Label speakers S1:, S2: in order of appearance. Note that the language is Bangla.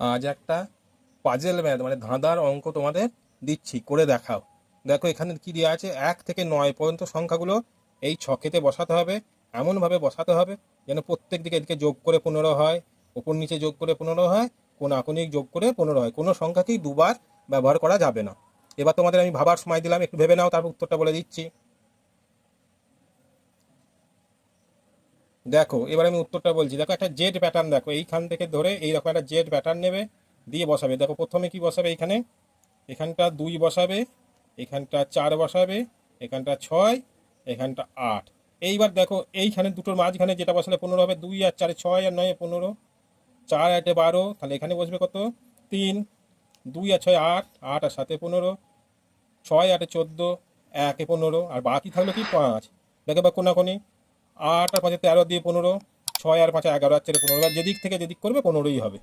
S1: আজ একটা পাজেল ম্যাথ মানে ধাঁধার অঙ্ক তোমাদের দিচ্ছি, করে দেখাও। দেখো এখানে কি দেওয়া আছে, 1 থেকে 9 পর্যন্ত সংখ্যাগুলো এই ছকেতে বসাতে হবে। এমনভাবে বসাতে হবে যেন প্রত্যেক দিকে এদিকে যোগ করে 15 হয়, ওপর নিচে যোগ করে 15 হয়, কোণাকুণি যোগ করে 15 হয়। কোনো সংখ্যাকেই দুবার ব্যবহার করা যাবে না। এবার তোমাদের আমি ভাবার সময় দিলাম, একটু ভেবে নাও, তারপর উত্তরটা বলে দিচ্ছি। দেখো এবার আমি উত্তরটা বলছি। দেখো একটা জেড প্যাটার্ন, দেখো এইখান থেকে ধরে এইরকম একটা জেড প্যাটার্ন নেবে, দিয়ে বসাবে। দেখো প্রথমে কি বসাবে, এইখানে এখানটা 2 বসাবে, এখানটা 4 বসাবে, এখানটা 6, এখানটা 8। এইবার দেখো এইখানে দুটোর মাঝখানে যেটা বসালে 15 হবে, 2 আর 4 6 আর 9 15, 4 আর 8 12, তাহলে এখানে বসবে কত 3, 2 আর 6 8, 8 আর 7 15, 6 8 14, 1 15, আর বাকি থাকলো কি 5। দেখো বা কোনাকুনি 8 আর 5 13 দিয়ে 15, 6 আর 5 11 আর 4 15, এবার যেদিক থেকে যেদিক করবে 15ই হবে।